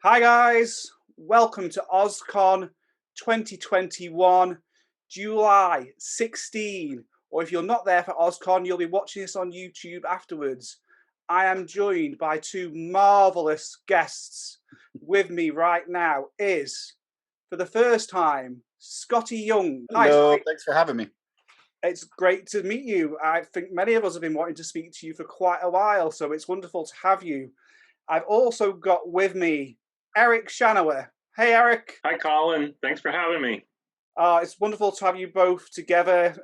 Hi guys, welcome to OzCon 2021, July 16. Or if you're not there for OzCon, you'll be watching this on YouTube afterwards. I am joined by two marvelous guests. With me right now is, for the first time, Skottie Young. Hello, thanks for having me. It's great to meet you. I think many of us have been wanting to speak to you for quite a while, so it's wonderful to have you. I've also got with me Eric Shanower. Hey, Eric. Hi, Colin. Thanks for having me. It's wonderful to have you both together.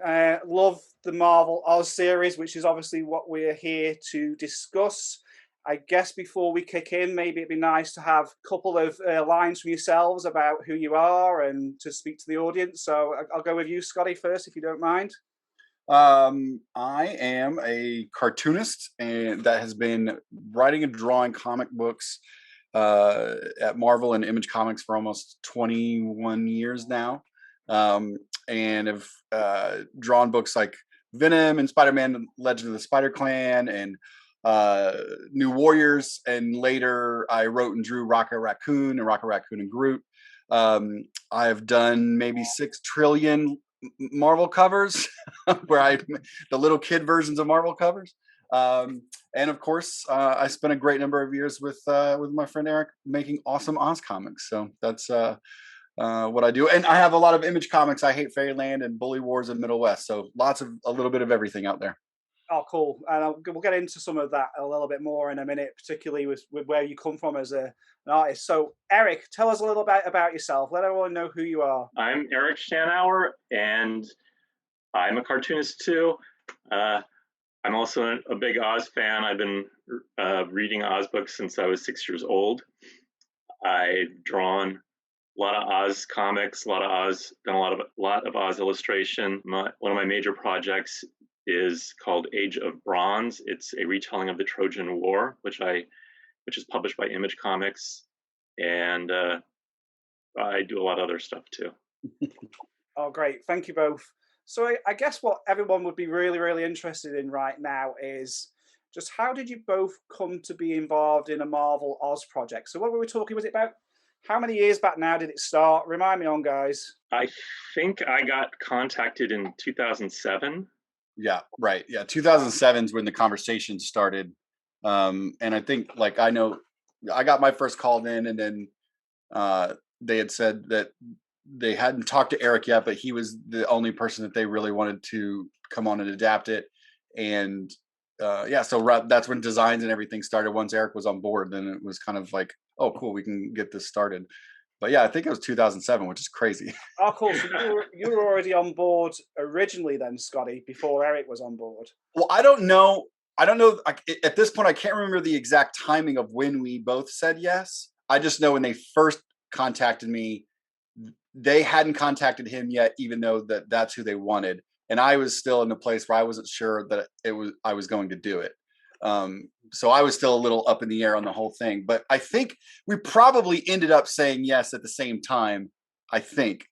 Love the Marvel Oz series, which is obviously what we're here to discuss. I guess before we kick in, maybe it'd be nice to have a couple of lines from yourselves about who you are and to speak to the audience. So I'll go with you, Skottie, first, if you don't mind. I am a cartoonist and that has been writing and drawing comic books at Marvel and Image Comics for almost 21 years now. And have drawn books like Venom and Spider-Man, Legend of the Spider-Clan, and New Warriors. And later I wrote and drew Rocket Raccoon and Groot. I've done maybe 6 trillion Marvel covers where the little kid versions of Marvel covers. And of course, I spent a great number of years with my friend Eric making awesome Oz comics. So that's what I do. And I have a lot of Image Comics. I Hate Fairyland and Bully Wars in Middle West. So a little bit of everything out there. Oh, cool. And we'll get into some of that a little bit more in a minute, particularly with where you come from as an artist. So, Eric, tell us a little bit about yourself. Let everyone know who you are. I'm Eric Shanower, and I'm a cartoonist too. I'm also a big Oz fan. I've been reading Oz books since I was 6 years old. I've drawn a lot of Oz comics, done a lot of Oz illustration. One of my major projects is called Age of Bronze. It's a retelling of the Trojan War, which is published by Image Comics, and I do a lot of other stuff too. Oh, great! Thank you both. So I guess what everyone would be really, really interested in right now is just how did you both come to be involved in a Marvel Oz project? So what were we talking? Was it about how many years back now did it start? Remind me on, guys. I think I got contacted in 2007. Yeah, right. Yeah, 2007 is when the conversation started. And I think, I know I got my first call in, and then they had said that they hadn't talked to Eric yet, but he was the only person that they really wanted to come on and adapt it. And so that's when designs and everything started. Once Eric was on board, then it was kind of like, oh, cool, we can get this started. But yeah, I think it was 2007, which is crazy. Oh, cool. So you were already on board originally then, Skottie, before Eric was on board. Well, I don't know. At this point, I can't remember the exact timing of when we both said yes. I just know when they first contacted me, they hadn't contacted him yet, even though that's who they wanted. And I was still in the place where I wasn't sure that I was going to do it. So I was still a little up in the air on the whole thing, but I think we probably ended up saying yes at the same time. I think,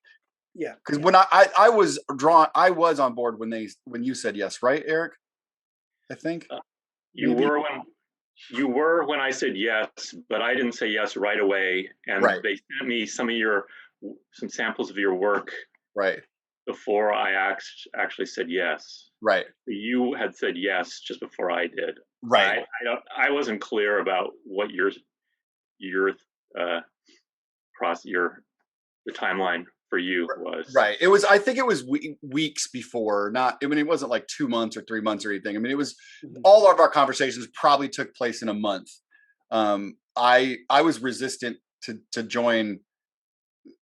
yeah, because when I was on board when you said yes, right, Eric? I think you were when I said yes, but I didn't say yes right away, and right. They sent me some samples of your work right before I actually said yes. Right. You had said yes just before I did. Right. I wasn't clear about what the timeline for you was. Right. I think it was weeks before, it wasn't like 2 months or 3 months or anything. I mean, it was all of our conversations probably took place in a month. I was resistant to join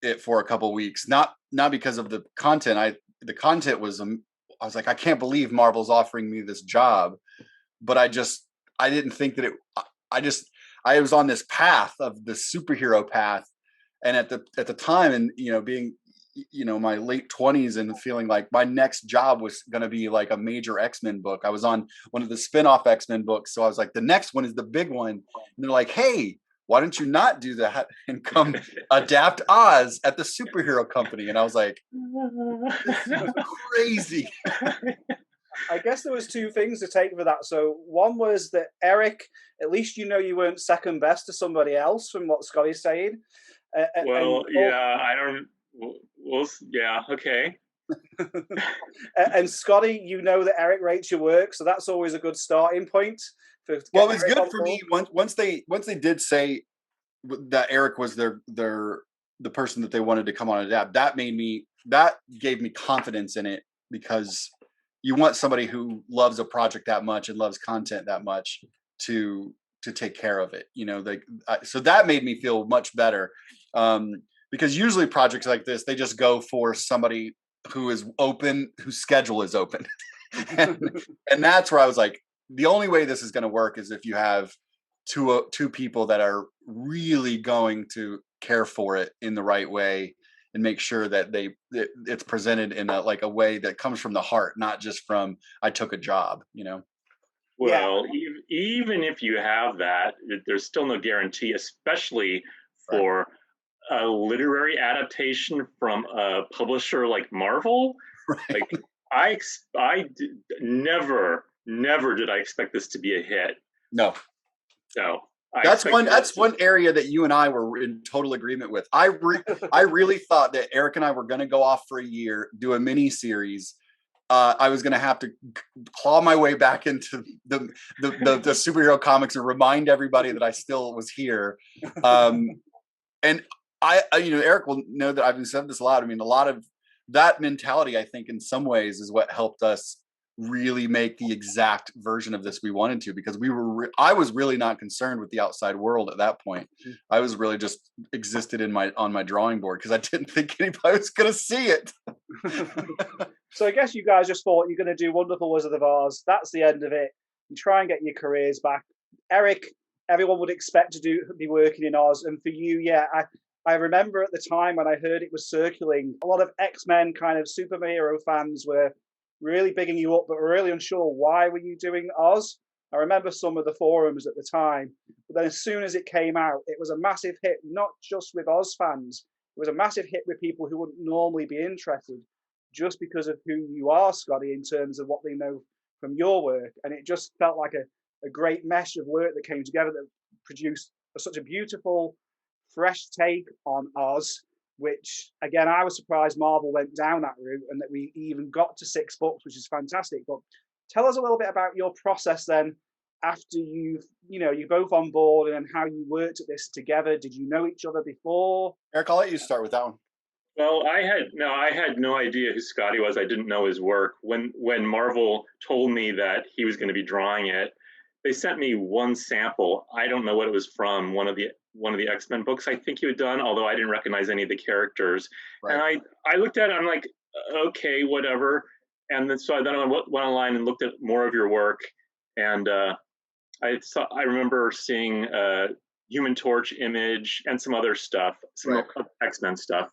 it for a couple of weeks, not because of the content. The content was, I was like, I can't believe Marvel's offering me this job, but I didn't think that I was on this path of the superhero path. And at the time, and being my late 20s and feeling like my next job was going to be like a major X-Men book. I was on one of the spin-off X-Men books. So I was like, the next one is the big one. And they're like, hey, why don't you not do that and come adapt Oz at the superhero company? And I was like, this is crazy. I guess there was two things to take for that. So one was that Eric, at least you know you weren't second best to somebody else from what Scottie's saying. Well, yeah, I don't. Well, yeah, okay. And Skottie, you know that Eric rates your work, so that's always a good starting point. Well, it was good for me once they did say that Eric was the person that they wanted to come on and adapt. That gave me confidence in it, because you want somebody who loves a project that much and loves content that much to take care of it. So that made me feel much better, because usually projects like this, they just go for somebody who is open, whose schedule is open, and that's where I was like, the only way this is going to work is if you have two people that are really going to care for it in the right way and make sure that it's presented in a way that comes from the heart, not just from I took a job. Well, even if you have that, there's still no guarantee, especially for a literary adaptation from a publisher like Marvel. Right. Like never did I expect this to be a hit. No. That's one area that you and I were in total agreement with. I really thought that Eric and I were going to go off for a year, do a mini series. I was going to have to claw my way back into the superhero comics and remind everybody that I still was here. And Eric will know that I've said this a lot. I mean, a lot of that mentality, I think, in some ways, is what helped us really make the exact version of this we wanted to, because I was really not concerned with the outside world at that point. I was really just existed on my drawing board, because I didn't think anybody was going to see it. So I guess you guys just thought you're going to do Wonderful Wizard of Oz. That's the end of it. You try and get your careers back. Eric, everyone would expect to be working in Oz, and for you, yeah, I remember at the time when I heard it was circling, a lot of X-Men kind of superhero fans were really bigging you up, but were really unsure why were you doing Oz. I remember some of the forums at the time, but then as soon as it came out, it was a massive hit, not just with Oz fans. It was a massive hit with people who wouldn't normally be interested, just because of who you are, Skottie, in terms of what they know from your work. And it just felt like a great mesh of work that came together that produced such a beautiful, fresh take on Oz, which, again, I was surprised Marvel went down that route and that we even got to 6 books, which is fantastic. But tell us a little bit about your process then, after you're both on board, and how you worked at this together. Did you know each other before? Eric, I'll let you start with that one. Well, I had no idea who Skottie was. I didn't know his work. When Marvel told me that he was going to be drawing it, they sent me one sample. I don't know what it was from, one of the X-Men books I think you had done, although I didn't recognize any of the characters. Right. And I looked at it, I'm like, okay, whatever. And then I went online and looked at more of your work, and I remember seeing Human Torch image and some other stuff, some X-Men stuff.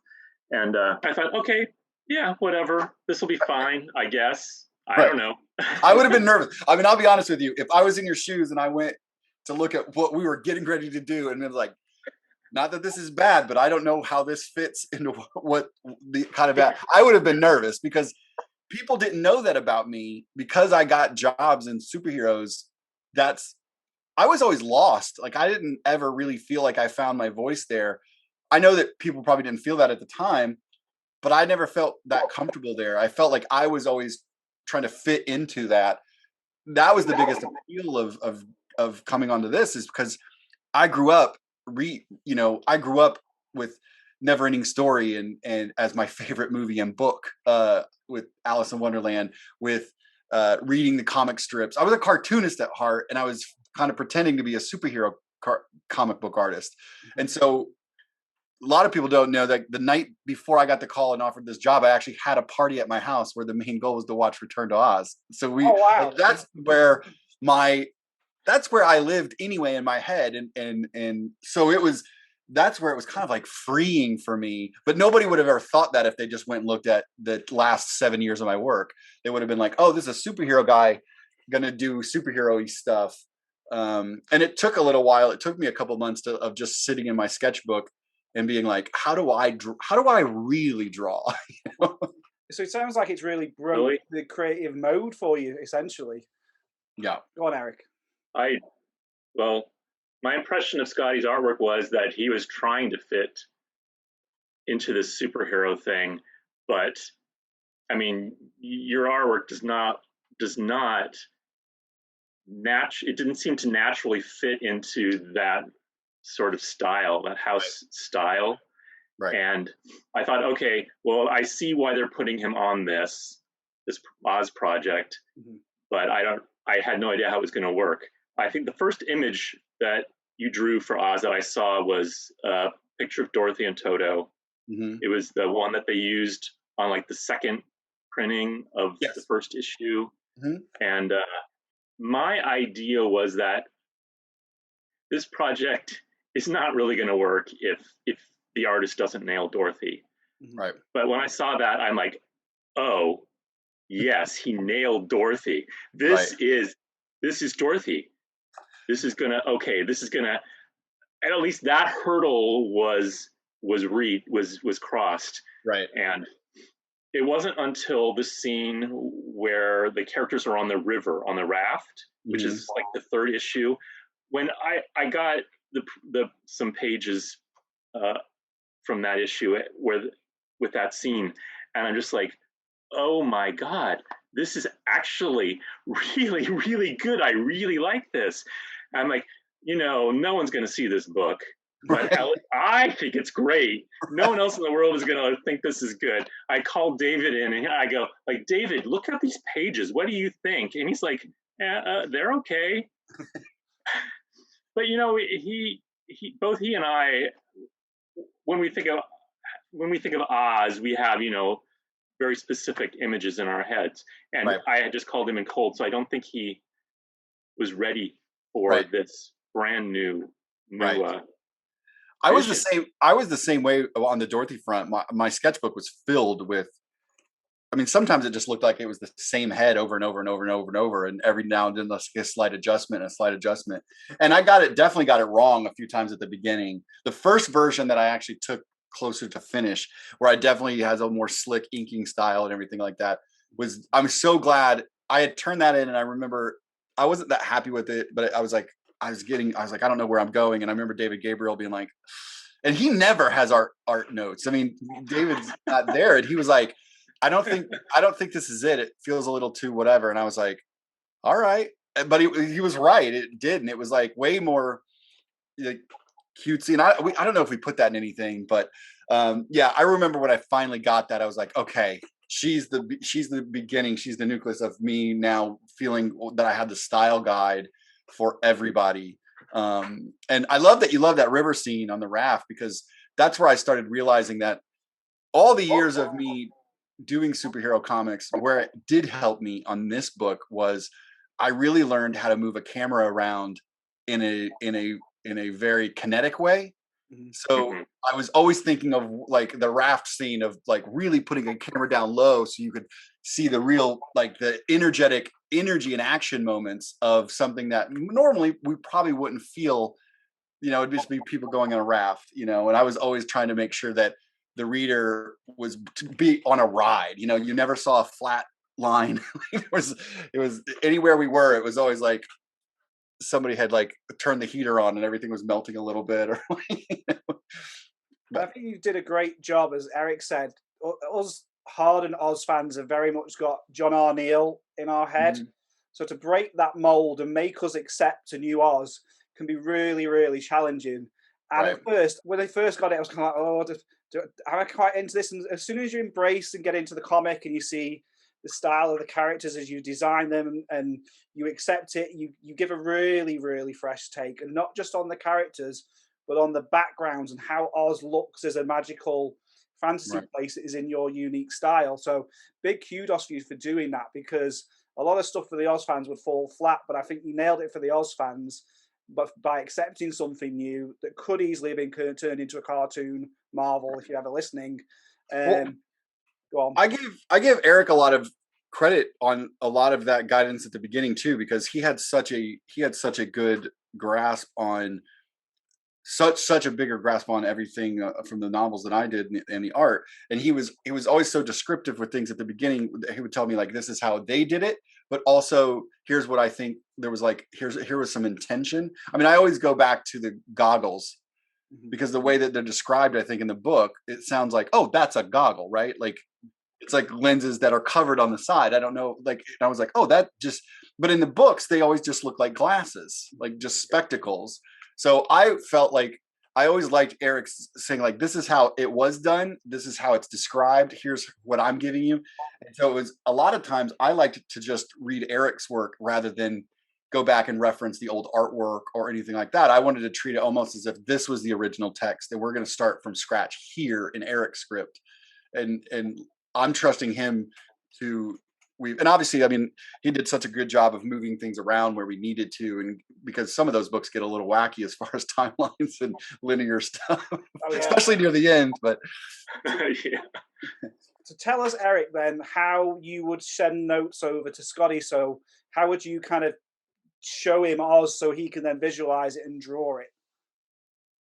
And I thought, okay, yeah, whatever. This will be fine, I guess. I don't know. I would have been nervous. I mean, I'll be honest with you. If I was in your shoes and I went to look at what we were getting ready to do, and it was like, not that this is bad, but I don't know how this fits into what the kind of bad. I would have been nervous, because people didn't know that about me, because I got jobs in superheroes. I was always lost. Like, I didn't ever really feel like I found my voice there. I know that people probably didn't feel that at the time, but I never felt that comfortable there. I felt like I was always trying to fit into that. That was the biggest appeal of coming onto this, is because I grew up with Neverending Story and as my favorite movie and book, with Alice in Wonderland, with reading the comic strips. I was a cartoonist at heart, and I was kind of pretending to be a superhero comic book artist. And so a lot of people don't know that the night before I got the call and offered this job, I actually had a party at my house where the main goal was to watch Return to Oz. So that's where I lived anyway in my head. And so that's where it was kind of like freeing for me. But nobody would have ever thought that if they just went and looked at the last 7 years of my work. They would have been like, oh, this is a superhero guy going to do superhero-y stuff. And it took a little while. It took me a couple months of just sitting in my sketchbook and being like, how do I really draw? So it sounds like it's really broke the creative mode for you, essentially. Yeah. Go on, Eric. Well, my impression of Skottie's artwork was that he was trying to fit into this superhero thing, but I mean, your artwork does not it didn't seem to naturally fit into that sort of style, that house style. Right. And I thought, okay, well, I see why they're putting him on this Oz project, but I had no idea how it was going to work. I think the first image that you drew for Oz that I saw was a picture of Dorothy and Toto. It was the one that they used on like the second printing of the first issue. And my idea was that this project is not really going to work if the artist doesn't nail Dorothy. Right. But when I saw that, I'm like, oh, yes, he nailed Dorothy. This is Dorothy. This is gonna, and at least that hurdle was crossed. Right. And it wasn't until the scene where the characters are on the river, on the raft, which is like the third issue, when I got some pages from that issue with that scene, and I'm just like, oh my God, this is actually really, really good. I really like this. And I'm like, no one's going to see this book, but I think it's great. No one else in the world is going to think this is good. I called David in and I go, like, David, look at these pages. What do you think? And he's like, they're okay. But both he and I, when we think of Oz, we have very specific images in our heads, and I had just called him in cold, so I don't think he was ready for this brand new. I was the same way on the Dorothy front. My sketchbook was filled with. I mean, sometimes it just looked like it was the same head over and over and over and over and over, and every now and then a slight adjustment. And I definitely got it wrong a few times at the beginning. The first version that I actually took closer to finish, where I definitely has a more slick inking style and everything like that, I'm so glad I had turned that in. And I remember I wasn't that happy with it, but I was like, I don't know where I'm going. And I remember David Gabriel being like, and he never has art notes. I mean, David's not there. And he was like, I don't think this is it. It feels a little too whatever. And I was like, all right. But he was right. It did. And it was like way more like cutesy. And I don't know if we put that in anything, but I remember when I finally got that, I was like, okay, she's the beginning. She's the nucleus of me now feeling that I had the style guide for everybody. And I love that you love that river scene on the raft, because that's where I started realizing that all the years of me doing superhero comics, where it did help me on this book was I really learned how to move a camera around in a very kinetic way. So I was always thinking of like the raft scene of like really putting a camera down low so you could see the real, like the energetic energy and action moments of something that normally we probably wouldn't feel, it'd just be people going on a raft, and I was always trying to make sure that the reader was to be on a ride. You never saw a flat line. it was anywhere we were, it was always like somebody had like turned the heater on and everything was melting a little bit. Or I think you did a great job, as Eric said. Us hardened Oz fans have very much got John R. Neal in our head. So to break that mold and make us accept a new Oz can be really, really challenging. And at first, when they first got it, I was kind of like, am I quite into this? And as soon as you embrace and get into the comic and you see the style of the characters as you design them and you accept it, you give a really, really fresh take, and not just on the characters, but on the backgrounds and how Oz looks as a magical fantasy place that is in your unique style. So big kudos for you for doing that, because a lot of stuff for the Oz fans would fall flat, but I think you nailed it for the Oz fans. But by accepting something new that could easily have been turned into a cartoon Marvel, if you're ever listening. Go on. I give Eric a lot of credit on a lot of that guidance at the beginning too, because he had such a good grasp on such a bigger grasp on everything from the novels than I did and the art. And he was always so descriptive with things at the beginning. He would tell me like, this is how they did it, but also here's what I think there was like, here was some intention. I mean, I always go back to the goggles because the way that they're described, I think in the book, it sounds like, oh, that's a goggle, right? Like it's like lenses that are covered on the side. I don't know. Like, I was like, oh, that just, but in the books, they always just look like glasses, like just spectacles. So I felt like I always liked Eric saying like, this is how it was done. This is how it's described. Here's what I'm giving you. And so it was a lot of times I liked to just read Eric's work rather than go back and reference the old artwork or anything like that. I wanted to treat it almost as if this was the original text, that we're going to start from scratch here in Eric's script. And I'm trusting him to and obviously, I mean, he did such a good job of moving things around where we needed to, and because some of those books get a little wacky as far as timelines and linear stuff, especially near the end. But yeah. So tell us, Eric, then how you would send notes over to Skottie. So how would you kind of show him Oz so he can then visualize it and draw it?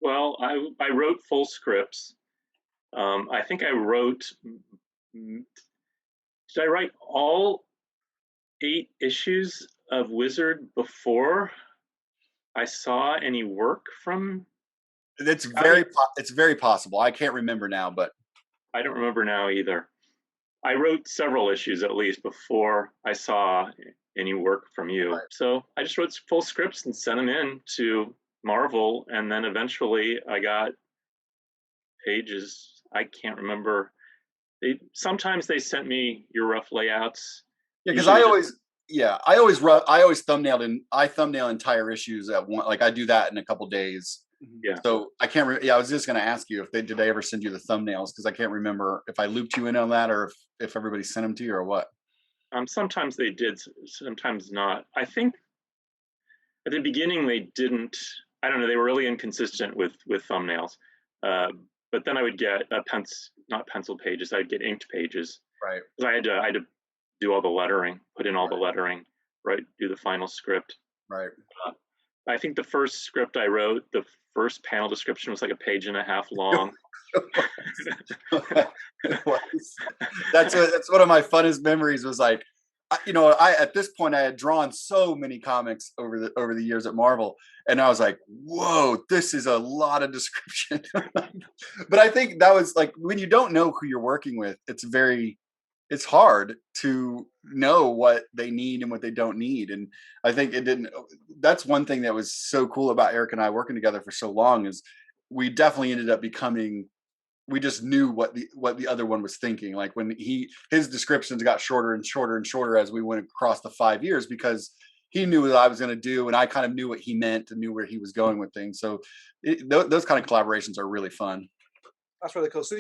Well, I wrote full scripts. I think I wrote. Did I write all 8 issues of Wizard before I saw any work from? It's very possible. I can't remember now, but I don't remember now either. I wrote several issues at least before I saw any work from you. Right. So I just wrote full scripts and sent them in to Marvel, and then eventually I got pages. I can't remember. Sometimes they sent me your rough layouts. Yeah, because I always thumbnail entire issues at one. Like I do that in a couple days. Yeah. So I can't. I was just going to ask you did they ever send you the thumbnails? Because I can't remember if I looped you in on that or if everybody sent them to you or what. Sometimes they did, sometimes not. I think at the beginning they didn't. I don't know. They were really inconsistent with thumbnails. But then I would get not pencil pages. I'd get inked pages. Right. I had to do all the lettering, put in all the lettering, right? Do the final script. Right. I think the first script I wrote, the first panel description was like 1.5 pages long. That's one of my funnest memories. Was like, at this point I had drawn so many comics over the years at Marvel, and I was like, whoa, this is a lot of description. But I think that was like, when you don't know who you're working with, it's hard to know what they need and what they don't need. And I think that's one thing that was so cool about Eric and I working together for so long, is we definitely ended up we just knew what the other one was thinking. Like when his descriptions got shorter and shorter and shorter as we went across the 5 years, because he knew what I was going to do, and I kind of knew what he meant and knew where he was going with things. So those kind of collaborations are really fun. That's really cool. So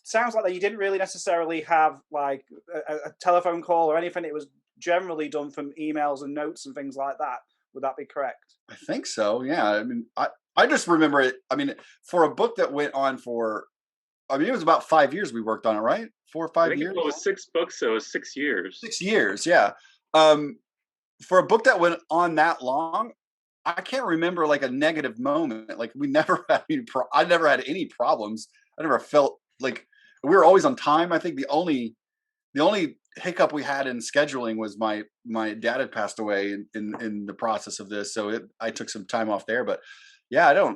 sounds like that you didn't really necessarily have like a telephone call or anything. It was generally done from emails and notes and things like that. Would that be correct? I think so. Yeah. I mean, I just remember it. I mean, for a book that went on for, it was about 5 years we worked on it, right? 4 or 5 years? It was 6 books, so it was 6 years. 6 years, yeah. For a book that went on that long, I can't remember like a negative moment. Like I never had any problems. I never felt like we were always on time. I think the only hiccup we had in scheduling was my dad had passed away in the process of this, so I took some time off there. But yeah,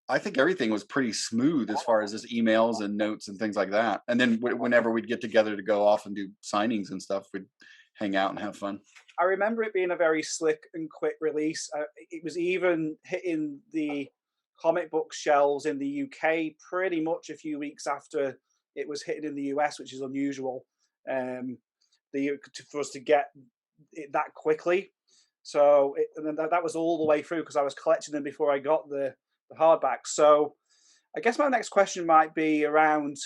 I think everything was pretty smooth as far as just emails and notes and things like that. And then whenever we'd get together to go off and do signings and stuff, we'd hang out and have fun. I remember it being a very slick and quick release. It was even hitting the comic book shelves in the UK pretty much a few weeks after it was hitting in the US, which is unusual for us to get it that quickly. So that was all the way through, because I was collecting them before I got the hardback. So I guess my next question might be around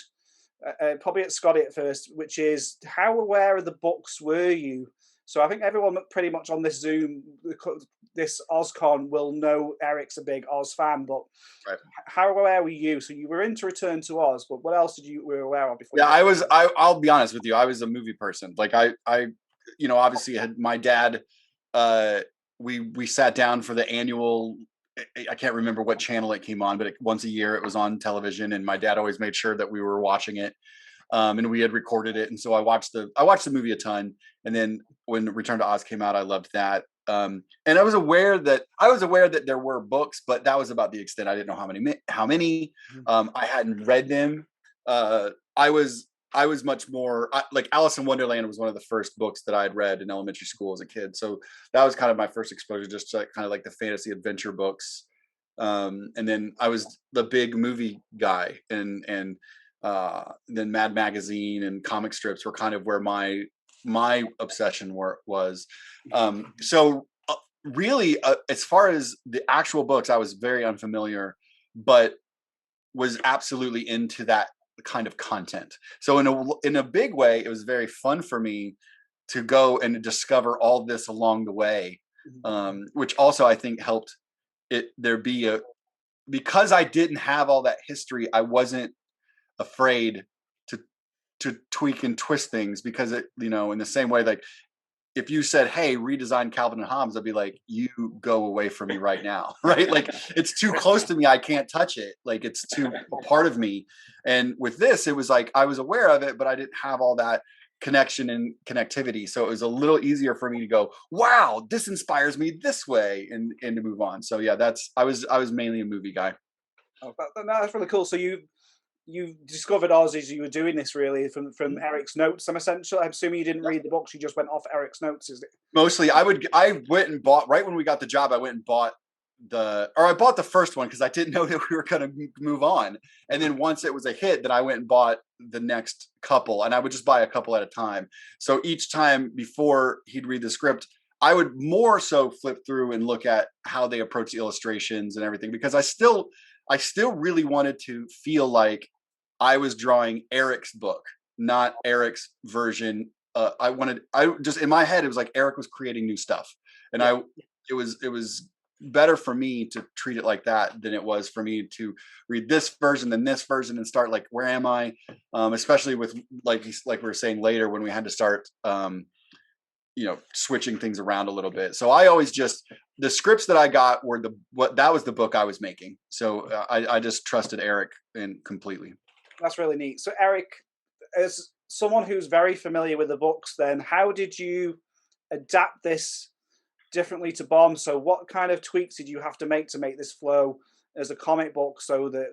probably at Skottie at first, which is how aware of the books were you? So I think everyone pretty much on this Zoom, this OzCon, will know Eric's a big Oz fan, but right. How aware were you? So you were into Return to Oz, but what else were you aware of before? Yeah, I'll be honest with you. I was a movie person. Like I obviously had my dad, we sat down for the annual I can't remember what channel it came on, but once a year it was on television, and my dad always made sure that we were watching it. And we had recorded it, and so I watched the movie a ton. And then when Return to Oz came out, I loved that. And I was aware that there were books, but that was about the extent. I didn't know how many. I hadn't read them. I was much more like Alice in Wonderland was one of the first books that I had read in elementary school as a kid. So that was kind of my first exposure, just to kind of like the fantasy adventure books. And then I was the big movie guy, and then Mad Magazine and comic strips were kind of where my obsession was. So really, as far as the actual books, I was very unfamiliar, but was absolutely into that kind of content. So in a big way, it was very fun for me to go and discover all this along the way, which also I think helped there be because I didn't have all that history, I wasn't afraid to tweak and twist things, because it, in the same way, like if you said, hey, redesign Calvin and Hobbes, I'd be like, you go away from me right now. Right? Like it's too close to me. I can't touch it. Like it's too a part of me. And with this, it was like, I was aware of it, but I didn't have all that connection and connectivity. So it was a little easier for me to go, wow, this inspires me this way, and to move on. So yeah, I was mainly a movie guy. Oh, that's really cool. So you discovered Oz as you were doing this, really, from Eric's notes. I'm assuming you didn't read the books, you just went off Eric's notes, is it? Mostly I went and bought, right when we got the job, I went and bought I bought the first one because I didn't know that we were going to move on. And then once it was a hit, then I went and bought the next couple, and I would just buy a couple at a time. So each time before he'd read the script, I would more so flip through and look at how they approach the illustrations and everything, because I still really wanted to feel like I was drawing Eric's book, not Eric's version. I just, in my head, it was like Eric was creating new stuff, and it was better for me to treat it like that than it was for me to read this version, then this version, and start like, where am I? Especially with like we were saying later, when we had to start, switching things around a little bit. So I always the scripts that I got were that was the book I was making. So I just trusted Eric completely. That's really neat. So Eric, as someone who's very familiar with the books, then how did you adapt this differently to Baum? So what kind of tweaks did you have to make this flow as a comic book, so that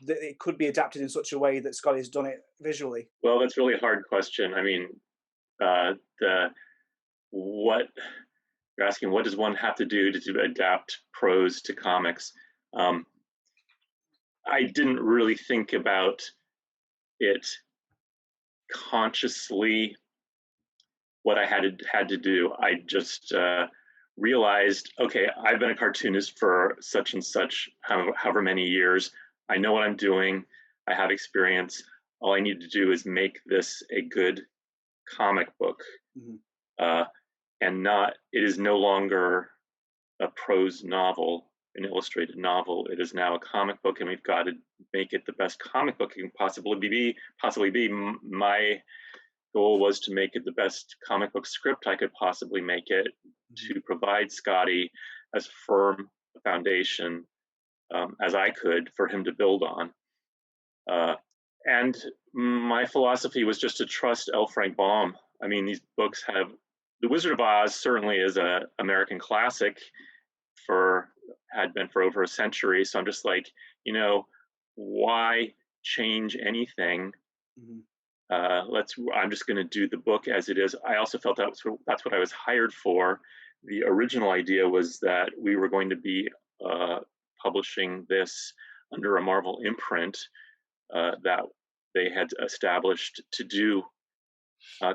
that it could be adapted in such a way that Skottie's done it visually? Well, that's really a hard question. I mean, what you're asking, what does one have to do to adapt prose to comics? I didn't really think about it consciously, what I had to do. I just realized, okay, I've been a cartoonist for such and such, however many years. I know what I'm doing. I have experience. All I need to do is make this a good comic book. And it is no longer a prose novel, an illustrated novel. It is now a comic book, and we've got to make it the best comic book it can possibly be. My goal was to make it the best comic book script I could possibly make it, to provide Skottie as firm a foundation as I could for him to build on. And my philosophy was just to trust L. Frank Baum. I mean, these books have, The Wizard of Oz certainly is an American classic, had been for over a century. So I'm just like, why change anything? I'm just going to do the book as it is. I also felt that's what I was hired for. The original idea was that we were going to be publishing this under a Marvel imprint that they had established to do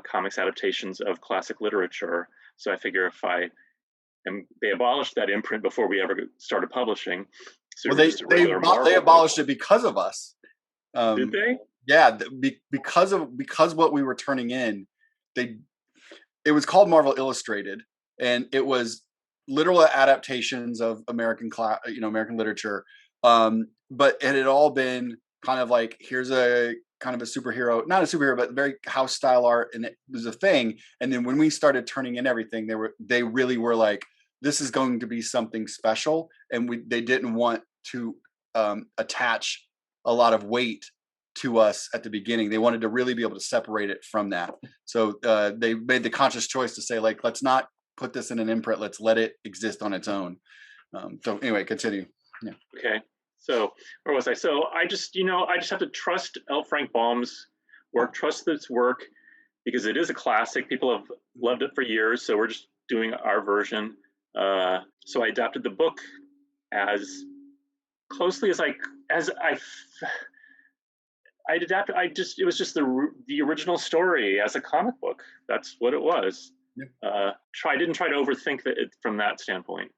comics adaptations of classic literature. So I figure they abolished that imprint before we ever started publishing. So they abolished it because of us. Did they? Yeah, because what we were turning in, it was called Marvel Illustrated, and it was literal adaptations of American literature. But it had all been kind of like, here's a kind of a superhero, not a superhero, but very house style art, and it was a thing. And then when we started turning in everything, they really were like, this is going to be something special, and they didn't want to attach a lot of weight to us at the beginning. They wanted to really be able to separate it from that. So they made the conscious choice to say, like, let's not put this in an imprint. Let's let it exist on its own. So anyway, continue. Yeah. Okay. So where was I? So I just have to trust L. Frank Baum's work, trust this work, because it is a classic. People have loved it for years. So we're just doing our version. So I adapted the book as closely as I adapted. It was just the original story as a comic book. That's what it was. Yeah. I didn't try to overthink it from that standpoint.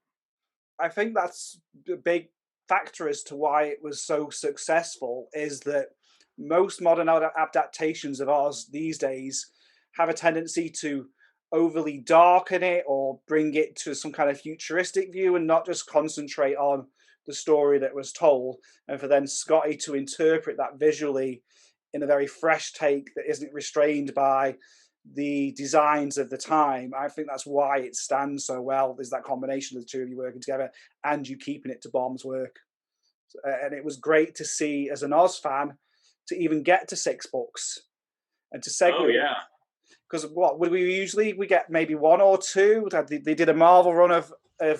I think that's a big factor as to why it was so successful, is that most modern adaptations of Oz these days have a tendency to overly darken it or bring it to some kind of futuristic view and not just concentrate on the story that was told, and for then Skottie to interpret that visually in a very fresh take that isn't restrained by the designs of the time. I think that's why it stands so well. There's that combination of the two of you working together and you keeping it to Baum's work. And it was great to see, as an Oz fan, to even get to 6 books and to segue. Oh yeah. Because what would we get maybe 1 or 2? They did a Marvel run of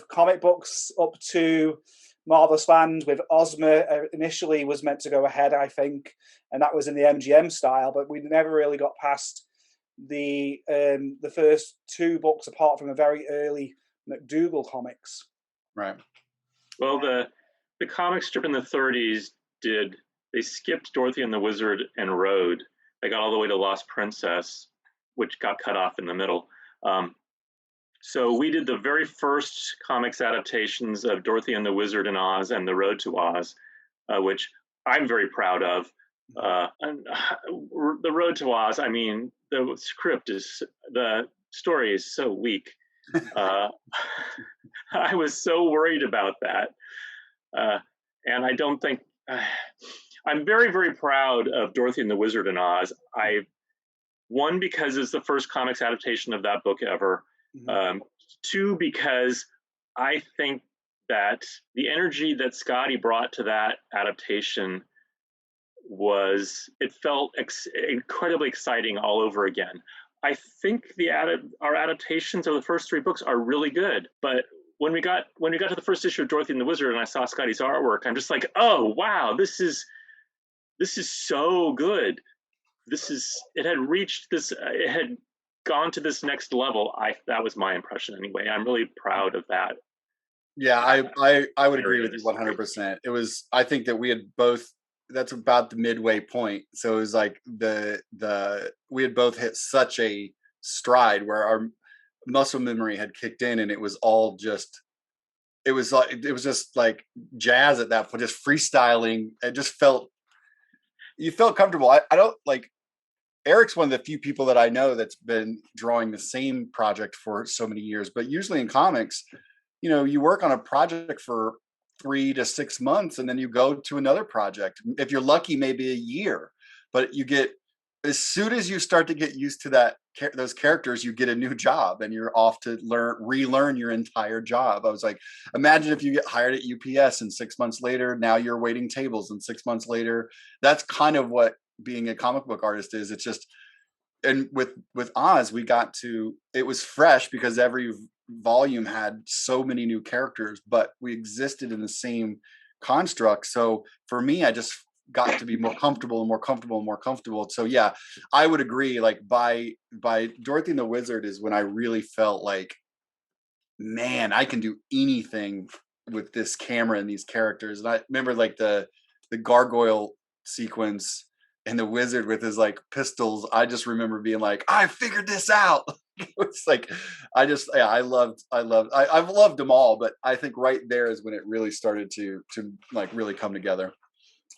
comic books up to Marvelous Land with Ozma. Initially was meant to go ahead, I think, and that was in the MGM style, but we never really got past the first 2 books, apart from a very early McDougal comics. Right. Well, the comic strip in the 30s they skipped Dorothy and the Wizard and Road. They got all the way to Lost Princess, which got cut off in the middle. So we did the very first comics adaptations of Dorothy and the Wizard and Oz and The Road to Oz, which I'm very proud of. And The Road to Oz, I mean, the story is so weak. I was so worried about that. And I don't think, I'm very, very proud of Dorothy and the Wizard and Oz. One, because it's the first comics adaptation of that book ever. Mm-hmm. 2, because I think that the energy that Skottie brought to that adaptation it felt incredibly exciting all over again. I think our adaptations of the first 3 books are really good, but when we got to the first issue of Dorothy and the Wizard and I saw Skottie's artwork, I'm just like, oh wow, this is so good. It had gone to this next level. That was my impression anyway. I'm really proud of that. Yeah, I would agree with you 100%. It was, I think that we had both, that's about the midway point. So it was like we had both hit such a stride where our muscle memory had kicked in, and it was all just, it was just like jazz at that point, just freestyling. It just you felt comfortable. I don't like, Eric's one of the few people that I know that's been drawing the same project for so many years, but usually in comics, you work on a project for 3 to 6 months and then you go to another project. If you're lucky, maybe a year, but as soon as you start to get used to those characters, you get a new job and you're off to relearn your entire job. I was like, imagine if you get hired at UPS and 6 months later, now you're waiting tables, and 6 months later, that's kind of what being a comic book artist is. It's just, and with Oz, it was fresh because every volume had so many new characters, but we existed in the same construct. So for me, I just got to be more comfortable and more comfortable and more comfortable. So yeah, I would agree. Like by Dorothy and the Wizard is when I really felt like, man, I can do anything with this camera and these characters. And I remember like the gargoyle sequence and the wizard with his like pistols. I just remember being like, I figured this out. It's like, I've loved them all, but I think right there is when it really started to like really come together.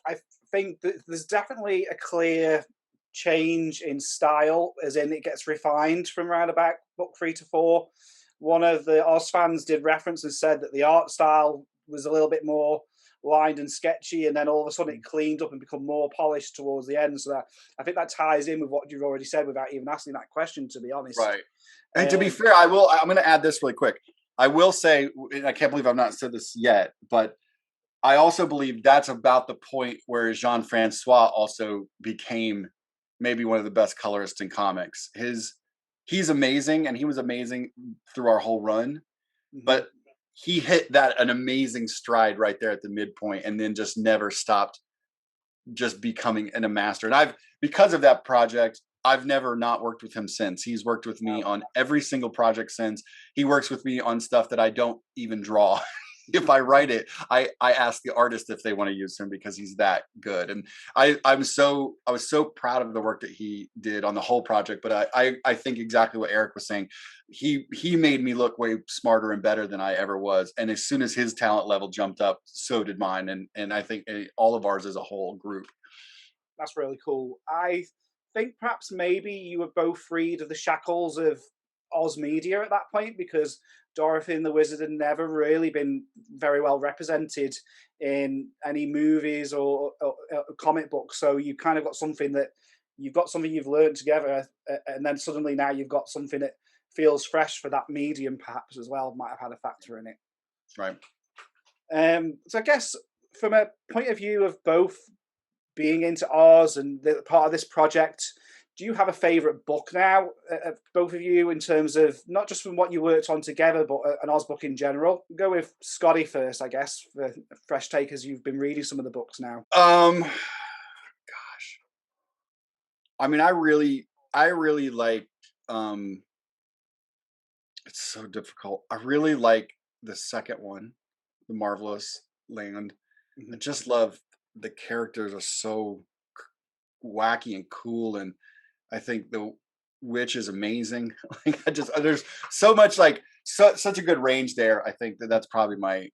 I think that there's definitely a clear change in style, as in it gets refined from around about book 3 to 4. One of the Oz fans did reference and said that the art style was a little bit more lined and sketchy, and then all of a sudden it cleaned up and become more polished towards the end. So I think that ties in with what you've already said without even asking that question, to be honest. Right. And to be fair, I'm going to add this really quick. I will say, and I can't believe I've not said this yet, but I also believe that's about the point where Jean-Francois also became maybe one of the best colorists in comics. He's amazing, and he was amazing through our whole run, but he hit an amazing stride right there at the midpoint, and then just never stopped just becoming a master. And because of that project, I've never not worked with him since. He's worked with me on every single project since. He works with me on stuff that I don't even draw. If I write it, I ask the artist if they want to use him because he's that good. And I was so proud of the work that he did on the whole project. But I think exactly what Eric was saying. He made me look way smarter and better than I ever was. And as soon as his talent level jumped up, so did mine. And I think all of ours as a whole group. That's really cool. I think perhaps maybe you were both freed of the shackles of Oz Media at that point, because Dorothy and the Wizard had never really been very well represented in any movies or comic books. So you kind of got something you've learned together, and then suddenly now you've got something that feels fresh for that medium, perhaps as well, might have had a factor in it. Right. So I guess from a point of view of both being into Oz and the part of this project, do you have a favorite book now, both of you, in terms of not just from what you worked on together, but an Oz book in general? Go with Skottie first, I guess, for a fresh take, as you've been reading some of the books now. Gosh, I mean, I really like. It's so difficult. I really like the second one, The Marvelous Land. I just love the characters are so wacky and cool, and I think the witch is amazing. Like there's so much such a good range there. I think that's probably my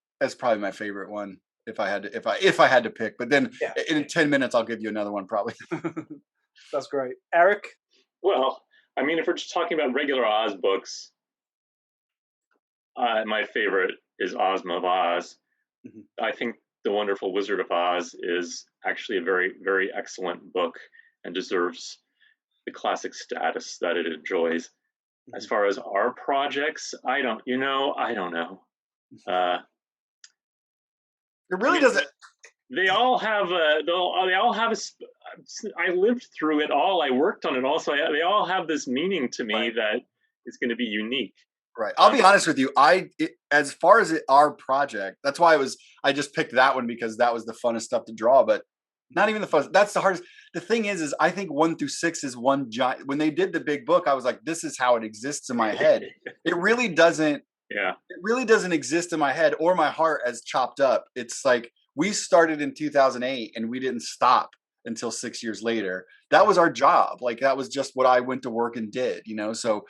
favorite one if I had to pick. But then in 10 minutes I'll give you another one probably. That's great. Eric? Well, I mean, if we're just talking about regular Oz books, my favorite is Ozma of Oz. I think The Wonderful Wizard of Oz is actually a very, very excellent book and deserves the classic status that it enjoys. As far as our projects, I don't know. It really doesn't. They all have I lived through it all. I worked on it all, so they all have this meaning to me that is going to be unique. Right. I'll be honest with you. As far as our project, that's why I just picked that one because that was the funnest stuff to draw. But not even the fun. That's the hardest. The thing is I think 1 through 6 is one giant. When they did the big book, I was like, this is how it exists in my head. It really doesn't. Yeah. It really doesn't exist in my head or my heart as chopped up. It's like we started in 2008 and we didn't stop until 6 years later. That was our job. Like that was just what I went to work and did. So.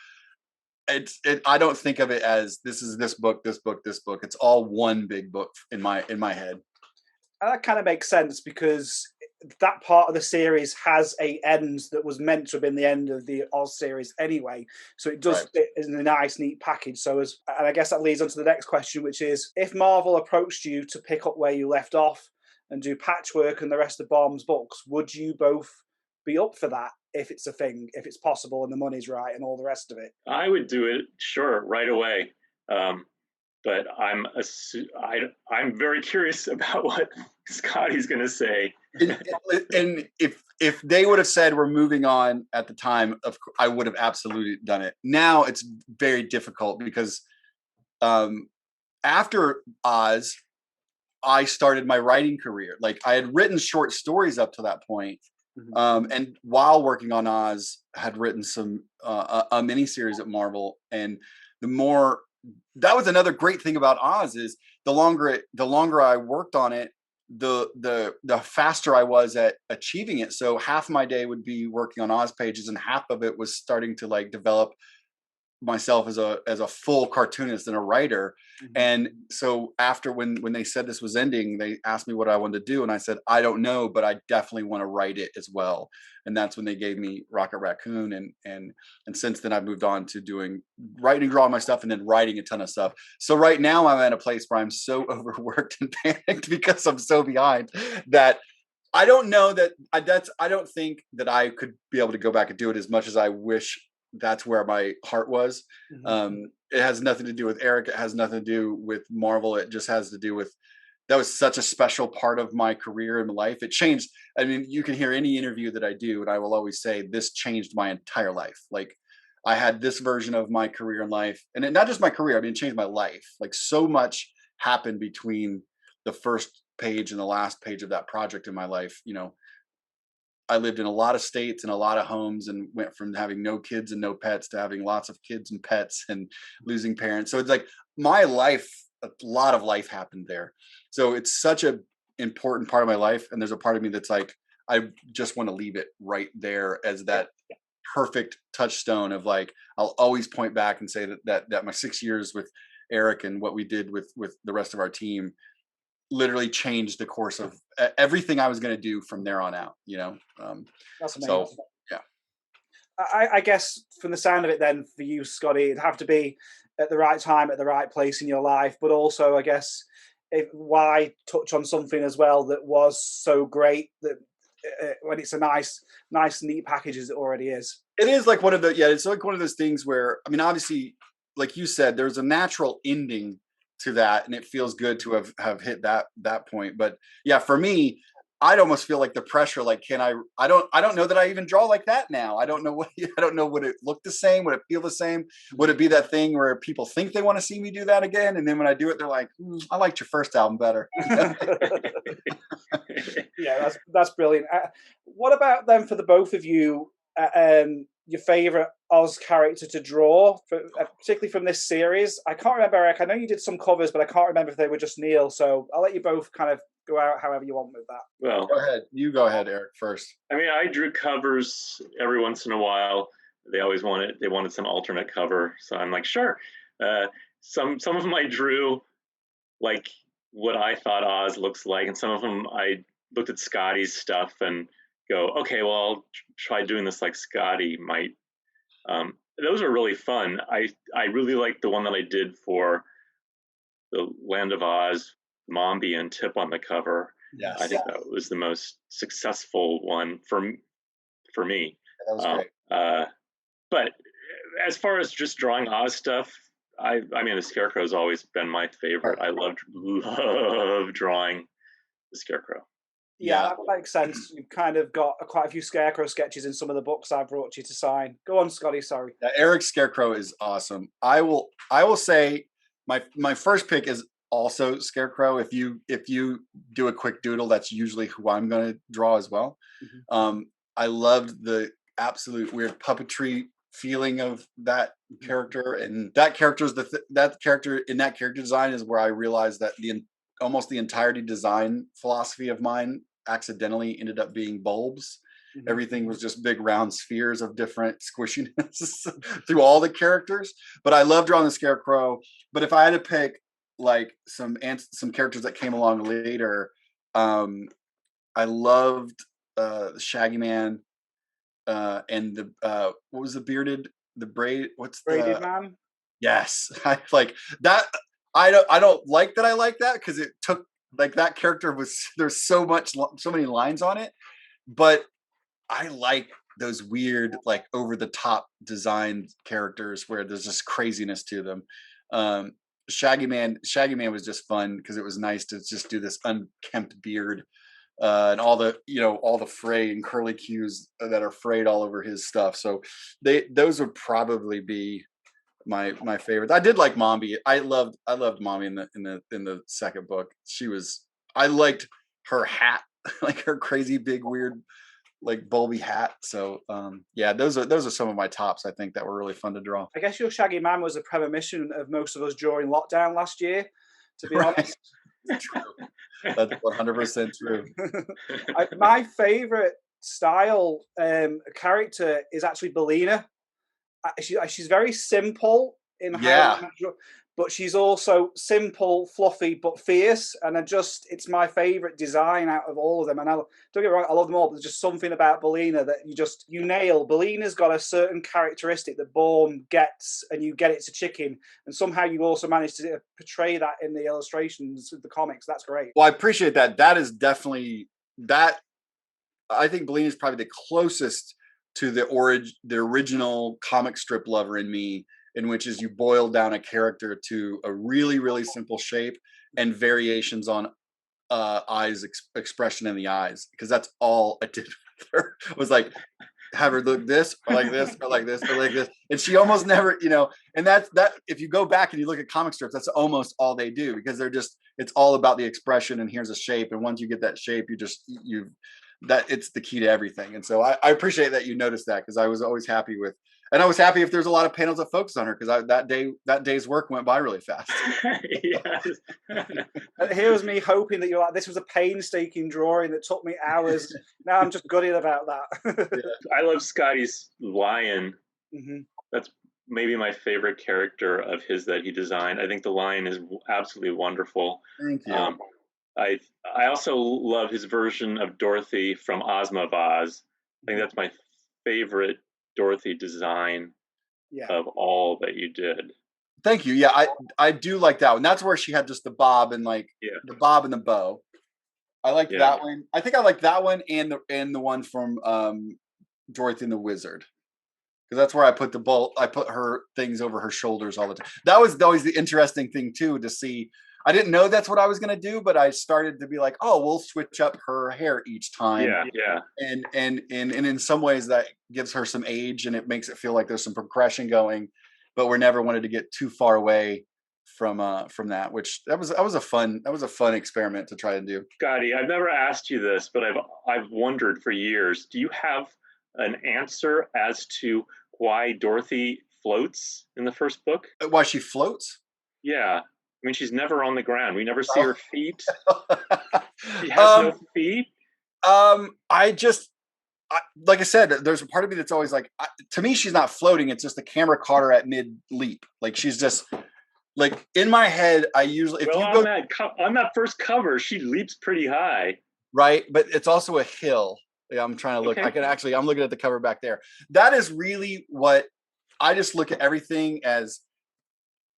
I don't think of it as this is this book. It's all one big book in my head. And that kind of makes sense because that part of the series has a end that was meant to have been the end of the Oz series anyway. So it does fit in a nice, neat package. And I guess that leads on to the next question, which is, if Marvel approached you to pick up where you left off and do patchwork and the rest of Baum's books, would you both be up for that? If it's a thing, if it's possible and the money's right and all the rest of it? I would do it, sure, right away. But I'm very curious about what Skottie's going to say. And if they would have said we're moving on at the time, I would have absolutely done it. Now it's very difficult because after Oz, I started my writing career. Like I had written short stories up to that point. And while working on Oz, had written some a miniseries at Marvel, and that was another great thing about Oz is the longer I worked on it, the faster I was at achieving it. So half my day would be working on Oz pages, and half of it was starting to develop myself as a full cartoonist and a writer. And so after when they said this was ending, they asked me what I wanted to do, and I said I don't know, but I definitely want to write it as well. And that's when they gave me Rocket Raccoon, and since then I've moved on to doing writing, drawing my stuff, and then writing a ton of stuff. So right now I'm at a place where I'm so overworked and panicked because I'm so behind that I don't know that I don't think that I could be able to go back and do it as much as I wish. That's where my heart was. it has nothing to do with Eric. It has nothing to do with Marvel. It just has to do with, that was such a special part of my career and life. It changed. I mean, you can hear any interview that I do, and I will always say this changed my entire life. Like, I had this version of my career in life, and not just my career. I mean, it changed my life. Like, so much happened between the first page and the last page of that project in my life. You know, I lived in a lot of states and a lot of homes, and went from having no kids and no pets to having lots of kids and pets and losing parents. So it's like my life, a lot of life happened there. So it's such a important part of my life. And there's a part of me that's like, I just want to leave it right there as that perfect touchstone of like, I'll always point back and say that my 6 years with Eric and what we did with the rest of our team literally changed the course of everything I was going to do from there on out, you know? That's amazing. So, yeah. I guess from the sound of it then, for you, Skottie, it'd have to be at the right time, at the right place in your life, but also, I guess, why touch on something as well that was so great that when it's a nice, neat package as it already is. It is like one of the, it's like one of those things where, I mean, obviously, like you said, there's a natural ending to that, and it feels good to have hit that point. But yeah, for me, I'd almost feel like the pressure, like, I don't know that I even draw like that now. I don't know would it look the same? Would it feel the same? Would it be that thing where people think they want to see me do that again? And then when I do it, they're like, I liked your first album better. Yeah, that's brilliant. What about then for the both of you, your favorite Oz character to draw, particularly from this series? I can't remember, Eric. I know you did some covers, but I can't remember if they were just Neil. So I'll let you both kind of go out however you want with that. Well, go ahead. You go ahead, Eric, first. I mean, I drew covers every once in a while. They always wanted some alternate cover, so I'm like, sure. Some of them I drew like what I thought Oz looks like, and some of them I looked at Skottie's stuff and go, okay, well, I'll try doing this like Skottie might. Those are really fun. I really liked the one that I did for the Land of Oz, Mombi and Tip on the cover. Yes. I think that was the most successful one for me. Yeah, that was great. But as far as just drawing Oz stuff, I mean, the Scarecrow's always been my favorite. I love drawing the Scarecrow. Yeah, that makes sense. You've kind of got quite a few Scarecrow sketches in some of the books I've brought you to sign. Go on, Skottie. Sorry. Eric's Scarecrow is awesome. I will say my first pick is also Scarecrow. If you do a quick doodle, that's usually who I'm going to draw as well. Mm-hmm. I loved the absolute weird puppetry feeling of that character, and that character is that character in that character design is where I realized that almost the entirety design philosophy of mine accidentally ended up being bulbs. Mm-hmm. Everything was just big round spheres of different squishiness through all the characters. But I love drawing the Scarecrow. But if I had to pick like some characters that came along later, I loved the Shaggy Man and the what was the braided man? Yes, I like that. I don't like that. I like that because it took like that character there's so many lines on it, but I like those weird like over the top designed characters where there's just craziness to them. Shaggy Man was just fun because it was nice to just do this unkempt beard and all the fray and curly cues that are frayed all over his stuff. So those would probably be my favorites. I did like Mombi. I loved Mombi in the second book. I liked her hat, like her crazy big weird like bulby hat. So yeah, those are some of my tops I think that were really fun to draw. I guess your Shaggy Man was a premonition of most of us during lockdown last year, to be honest. True. That's 100% true. My favorite style character is actually Belina. She's very simple in how, but she's also simple, fluffy, but fierce. And it's my favorite design out of all of them. And don't get me wrong, I love them all. But there's just something about Belina that you nail. Belina's got a certain characteristic that Baum gets, and you get it to chicken. And somehow you also managed to portray that in the illustrations of the comics. That's great. Well, I appreciate that. That is definitely that. I think Belina is probably the closest to the original comic strip lover in me in which is you boil down a character to a really, really simple shape and variations on eyes expression in the eyes, because that's all I did with her. Was like, have her look this or like this or like this or like this, and she almost never, and that's that. If you go back and you look at comic strips, that's almost all they do, because they're just, it's all about the expression, and here's a shape, and once you get that shape, you that it's the key to everything. And so I appreciate that you noticed that, because I was always happy with, and I was happy if there's a lot of panels that focus on her, because that day's work went by really fast. Yes. Here was me hoping that you're like, this was a painstaking drawing that took me hours. Now I'm just gutted about that. Yeah. I love Skottie's lion. Mm-hmm. That's maybe my favorite character of his that he designed. I think the lion is absolutely wonderful. Thank you. I also love his version of Dorothy from Ozma of Oz. I think that's my favorite Dorothy design of all that you did. Thank you. Yeah, I do like that one. That's where she had just the bob and the bob and the bow. I like that one. I think I like that one and the one from Dorothy and the Wizard, because that's where I put I put her things over her shoulders all the time. That was always the interesting thing too, to see. I didn't know that's what I was going to do, but I started to be like, oh, we'll switch up her hair each time. Yeah. And in some ways that gives her some age, and it makes it feel like there's some progression going, but we're never wanted to get too far away from that, which that was a fun experiment to try to do. Skottie, I've never asked you this, but I've wondered for years, do you have an answer as to why Dorothy floats in the first book? Why she floats? Yeah. I mean, she's never on the ground. We never see her feet. She has no feet. Like I said, there's a part of me that's always like, to me, she's not floating. It's just the camera caught her at mid leap. Like, she's just like, in my head, I usually, on that first cover, she leaps pretty high. Right. But it's also a hill. Yeah, I'm trying to look. Okay. I'm looking at the cover back there. That is really what I just look at everything as.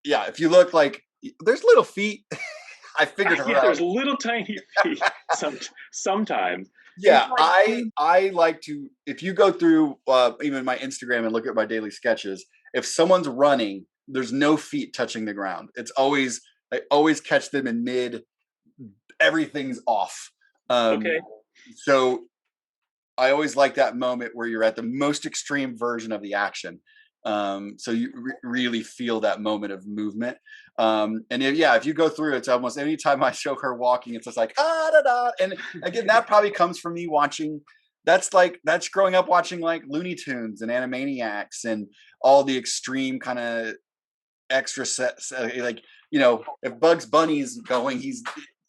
Yeah. If you look like, there's little feet. I figured her out. There's little tiny feet sometimes. Yeah, I like to, if you go through even my Instagram and look at my daily sketches, if someone's running, there's no feet touching the ground. It's always, I always catch them in mid, everything's off. So I always like that moment where you're at the most extreme version of the action. So you really feel that moment of movement. And if you go through, it's almost anytime I show her walking, it's just like, da, da. And again, that probably comes from me watching, that's growing up watching like Looney Tunes and Animaniacs and all the extreme kind of extra sets. Like, if Bugs Bunny's going,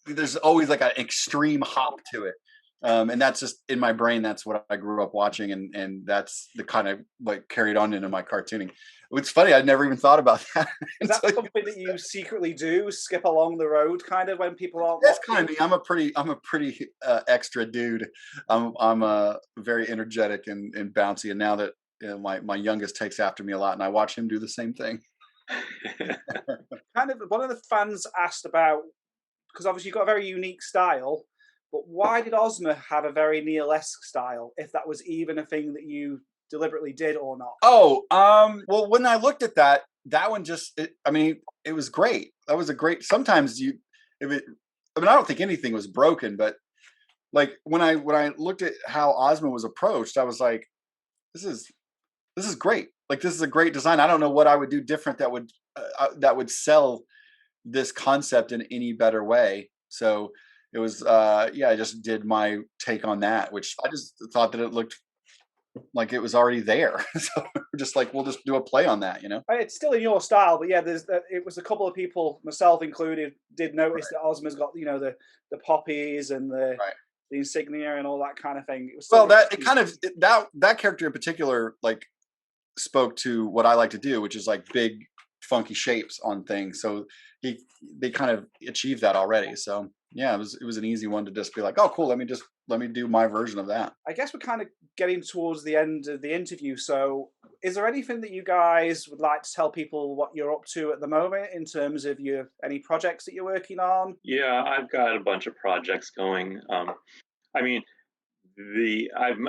there's always like an extreme hop to it. And that's just in my brain. That's what I grew up watching, and that's the kind of like carried on into my cartooning. It's funny, I'd never even thought about that. Is that something that you secretly do? Skip along the road, kind of, when people aren't. That's kind of me. I'm a pretty extra dude. I'm very energetic and bouncy. And now that my youngest takes after me a lot, and I watch him do the same thing. Kind of, one of the fans asked about, because obviously you've got a very unique style. But why did Ozma have a very Neil-esque style, if that was even a thing that you deliberately did or not? Well, when I looked at that one it was great. That was a great, sometimes I don't think anything was broken, but like when I looked at how Ozma was approached, I was like, this is great. Like, this is a great design. I don't know what I would do different that would sell this concept in any better way. So it was, I just did my take on that, which I just thought that it looked like it was already there. So we're just like, we'll just do a play on that, It's still in your style, but it was a couple of people, myself included, did notice that Ozma's got, the poppies and the insignia and all that kind of thing. It was that character in particular, like, spoke to what I like to do, which is like big, funky shapes on things. So they kind of achieved that already. So yeah, it was an easy one to just be like, oh, cool. Let me do my version of that. I guess we're kind of getting towards the end of the interview. So is there anything that you guys would like to tell people what you're up to at the moment in terms of any projects that you're working on? Yeah, I've got a bunch of projects going. I've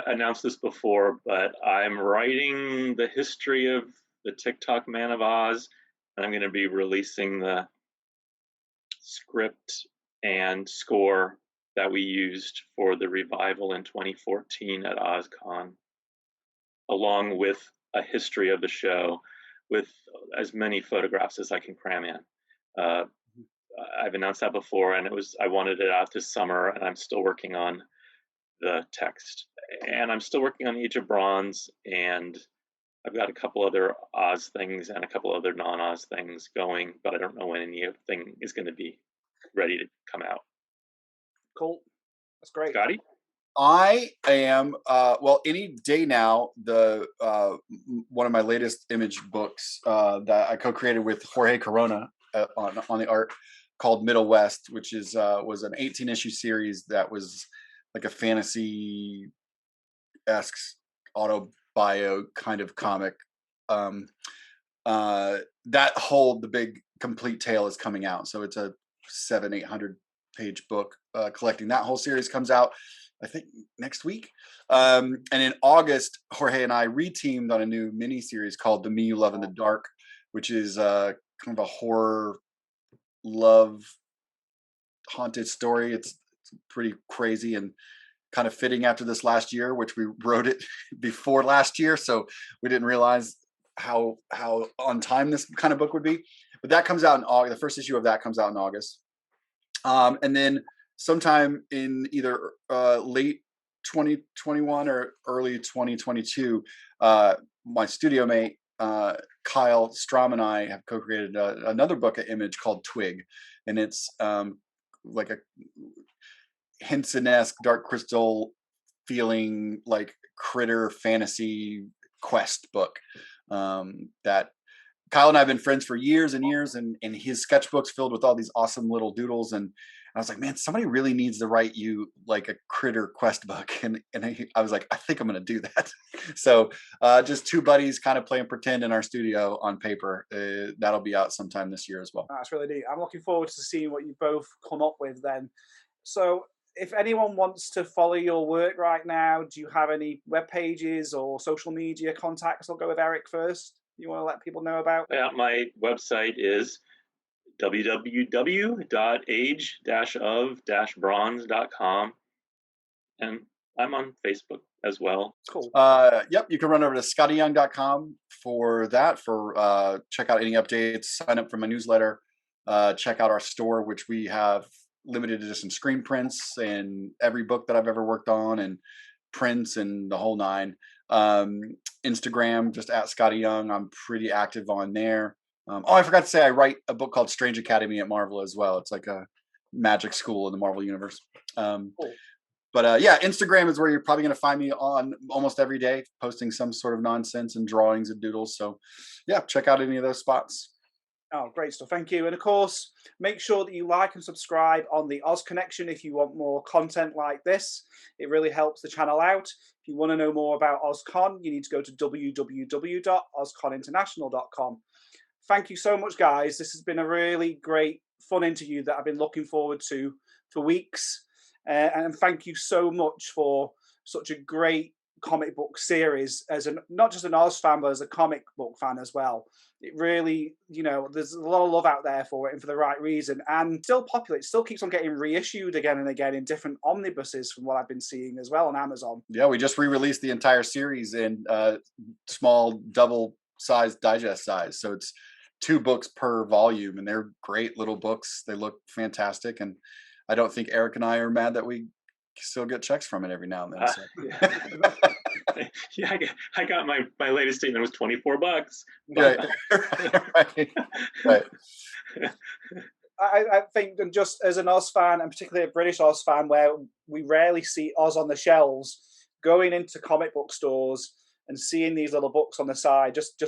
announced this before, but I'm writing the history of the TikTok Man of Oz, and I'm going to be releasing the script and score that we used for the revival in 2014 at OzCon, along with a history of the show with as many photographs as I can cram in. I've announced that before, and I wanted it out this summer, and I'm still working on the text. And I'm still working on Age of Bronze, and I've got a couple other Oz things and a couple other non-Oz things going, but I don't know when anything is going to be ready to come out. Cool. That's great. Skottie? I am any day now. The one of my latest image books that I co-created with Jorge Corona on the art, called Middle West, which was an 18-issue series that was like a fantasy-esque autobio kind of comic. The big complete tale is coming out, so it's a 700-800 page book. Collecting that whole series comes out, I think, next week. And in August, Jorge and I re-teamed on a new mini series called The Me You Love in the Dark, which is kind of a horror love haunted story. It's pretty crazy and kind of fitting after this last year, which we wrote it before last year, so we didn't realize how on time this kind of book would be. But that comes out in August. The first issue of that comes out in August. And then sometime in either late 2021 or early 2022, my studio mate, Kyle Strom, and I have co-created another book at Image called Twig. And it's like a Henson-esque, Dark Crystal feeling, like critter fantasy quest book that Kyle and I have been friends for years and years, and his sketchbooks filled with all these awesome little doodles. And I was like, man, somebody really needs to write you like a critter quest book. And I was like, I think I'm going to do that. So just two buddies kind of playing pretend in our studio on paper. That'll be out sometime this year as well. That's really neat. I'm looking forward to seeing what you both come up with then. So if anyone wants to follow your work right now, do you have any web pages or social media contacts? I'll go with Eric first. You want to let people know about? Yeah, my website is www.age-of-bronze.com, and I'm on Facebook as well. Cool. Yep, you can run over to SkottieYoung.com for that. For check out any updates, sign up for my newsletter, check out our store, which we have limited edition screen prints and every book that I've ever worked on, and prints and the whole nine. Instagram, just at Skottie Young. I'm pretty active on there. I forgot to say, I write a book called Strange Academy at Marvel as well. It's like a magic school in the Marvel universe. Cool. But yeah, Instagram is where you're probably going to find me on almost every day, posting some sort of nonsense and drawings and doodles. So yeah, check out any of those spots. Oh, great stuff. Thank you. And of course, make sure that you like and subscribe on the Oz Connection if you want more content like this. It really helps the channel out. If you want to know more about OzCon, you need to go to www.ozconinternational.com. Thank you so much, guys. This has been a really great, fun interview that I've been looking forward to for weeks. And thank you so much for such a great comic book series, as not just an Oz fan, but as a comic book fan as well. It really, there's a lot of love out there for it, and for the right reason, and still popular. It still keeps on getting reissued again and again in different omnibuses from what I've been seeing as well on Amazon. Yeah, we just re-released the entire series in small double-sized digest size. So it's 2 books per volume, and they're great little books. They look fantastic, and I don't think Eric and I are mad that we still get checks from it every now and then. So. Yeah, I got my latest statement was $24. Right. Right. I think, and just as an Oz fan, and particularly a British Oz fan, where we rarely see Oz on the shelves, going into comic book stores and seeing these little books on the side just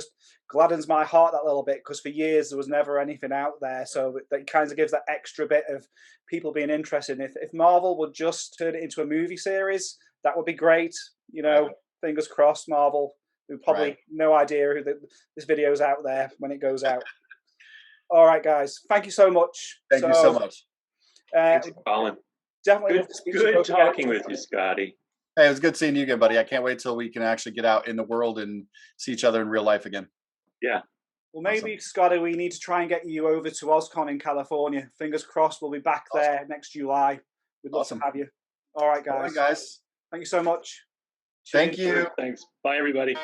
gladdens my heart that little bit, because for years there was never anything out there. So that kind of gives that extra bit of people being interested. If Marvel would just turn it into a movie series, that would be great. Fingers crossed, Marvel. We probably no idea who this video's out there when it goes out. All right, guys. Thank you so much. Thank you so much. Thanks, Colin. Definitely good talking with you, Skottie. Hey, it was good seeing you again, buddy. I can't wait till we can actually get out in the world and see each other in real life again. Yeah. Well, maybe, Skottie, we need to try and get you over to OzCon in California. Fingers crossed we'll be back there next July. We'd love to have you. All right, guys. All right, guys. Thank you so much. Thank you. Thanks. Bye, everybody.